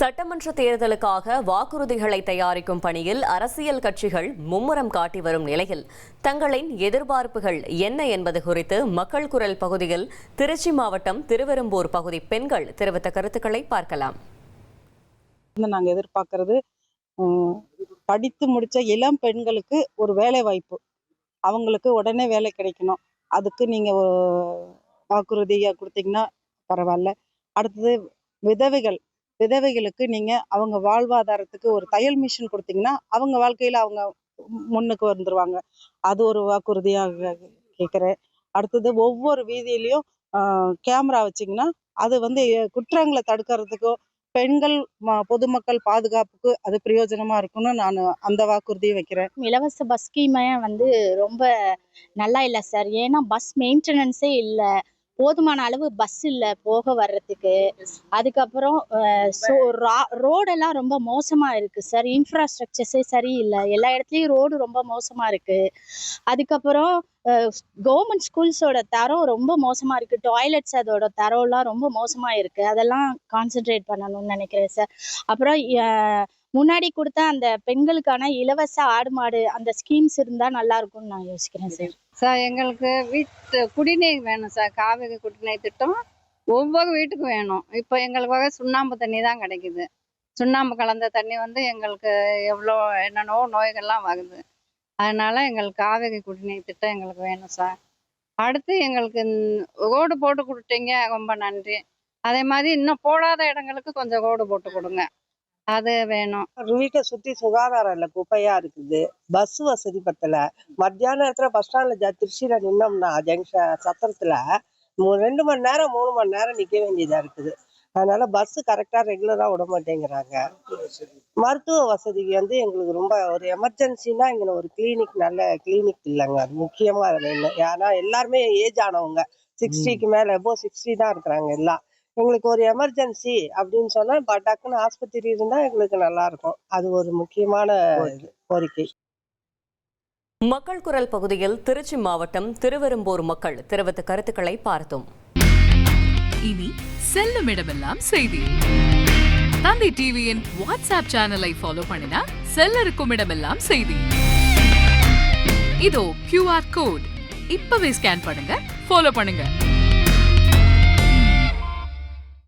சட்டமன்ற தேர்தலுக்காக வாக்குறுதிகளை தயாரிக்கும் பணியில் அரசியல் கட்சிகள் மும்முரம் காட்டி வரும் நிலையில் தங்களின் எதிர்பார்ப்புகள் என்ன என்பது குறித்து மக்கள் குரல் பகுதியில் திருச்சி மாவட்டம் திருவெரும்பூர் பகுதி பெண்கள் தெரிவித்த கருத்துக்களை பார்க்கலாம். நாங்கள் எதிர்பார்க்கறது படித்து முடிச்ச இளம் பெண்களுக்கு ஒரு வேலை வாய்ப்பு, அவங்களுக்கு உடனே வேலை கிடைக்கணும். அதுக்கு நீங்க வாக்குறுதியா கொடுத்தீங்கன்னா பரவாயில்ல. அடுத்தது விதவைகளுக்கு நீங்க அவங்க வாழ்வாதாரத்துக்கு ஒரு தையல் மிஷின் கொடுத்தீங்கன்னா அவங்க வாழ்க்கையில அவங்க முன்னுக்கு வந்துருவாங்க. அது ஒரு வாக்குறுதியாக கேட்குறேன். அடுத்தது ஒவ்வொரு வீதியிலையும் கேமரா வச்சிங்கன்னா அது குற்றங்களை தடுக்கிறதுக்கோ பெண்கள் பொதுமக்கள் பாதுகாப்புக்கு அது பிரயோஜனமா இருக்கும்னு நான் அந்த வாக்குறுதியை வைக்கிறேன். இலவச பஸ் ஸ்கீமே ரொம்ப நல்லா இல்லை சார். ஏன்னா பஸ் மெயின்டெனன்ஸே இல்லை, போதுமான அளவு பஸ் இல்லை போக வர்றதுக்கு. அதுக்கப்புறம் ரோடெல்லாம் ரொம்ப மோசமா இருக்கு சார். இன்ஃப்ராஸ்ட்ரக்சர்ஸே சரியில்லை, எல்லா இடத்துலையும் ரோடு ரொம்ப மோசமா இருக்கு. அதுக்கப்புறம் கவர்மெண்ட் ஸ்கூல்ஸோட தரம் ரொம்ப மோசமா இருக்கு. டாய்லெட்ஸ் அதோட தரம்லாம் ரொம்ப மோசமா இருக்கு. அதெல்லாம் கான்சென்ட்ரேட் பண்ணணும்னு நினைக்கிறேன் சார். அப்புறம் முன்னாடி கொடுத்த அந்த பெண்களுக்கான இலவச ஆடு மாடு அந்த ஸ்கீம்ஸ் இருந்தா நல்லா இருக்கும்னு நான் யோசிக்கிறேன் சார். சார் எங்களுக்கு வீட்டு குடிநீர் வேணும் சார். காவிரி குடிநீர் திட்டம் ஒவ்வொரு வீட்டுக்கும் வேணும். இப்போ எங்களுக்கு சுண்ணாம்பு தண்ணி தான் கிடைக்குது. சுண்ணாம்பு கலந்த தண்ணி எங்களுக்கு எவ்வளோ என்னென்னோ நோய்கள்லாம் வருது. அதனால எங்களுக்கு காவிரி குடிநீர் திட்டம் எங்களுக்கு வேணும் சார். அடுத்து எங்களுக்கு ரோடு போட்டு கொடுத்தீங்க, ரொம்ப நன்றி. அதே மாதிரி இன்னும் போடாத இடங்களுக்கு கொஞ்சம் ரோடு போட்டு கொடுங்க, அது வேணும். வீட்டை சுத்தி சுகாதாரம் இல்லை, குப்பையா இருக்குது. பஸ் வசதி பத்தல. மத்தியான நேரத்துல பஸ் ஸ்டாண்ட்ல திருச்சியில நின்னோம்னா ஜங்ஷன் சத்திரத்துல 2 மணி நேரம் 3 மணி நேரம் நிக்க வேண்டியதா இருக்குது. அதனால பஸ் கரெக்டா ரெகுலரா விட மாட்டேங்கிறாங்க. மருத்துவ வசதிக்கு எங்களுக்கு ரொம்ப ஒரு எமர்ஜென்சின்னா இங்க ஒரு கிளினிக், நல்ல கிளினிக் இல்லைங்க. அது முக்கியமா இல்லை. ஏன்னா எல்லாருமே ஏஜ் ஆனவங்க, 60க்கு மேல எபோ 60 தான் இருக்கிறாங்க எல்லாம். எங்களுக்கு ஒரு எமர்ஜென்சி அப்படின்னு சொன்னா டக்குன்னு ஆஸ்பத்திரி இருந்தா எங்களுக்கு நல்லா இருக்கும். அது ஒரு முக்கியமான கோரிக்கை. மக்கள் குரல் பகுதியில் திருச்சி மாவட்டம் திருவெரும்பூர் மக்கள் தெரிவித்த கருத்துக்களை பார்த்தோம். இனி செல்லும் இடமெல்லாம் செய்தி. தந்தி டிவியின் வாட்ஸ்அப் சேனலை ஃபாலோ பண்ணினா செல்ல இருக்கும் இடமெல்லாம் செய்தி. இதோ QR கோட் இப்பவே ஸ்கேன் பண்ணுங்க, ஃபாலோ பண்ணுங்க.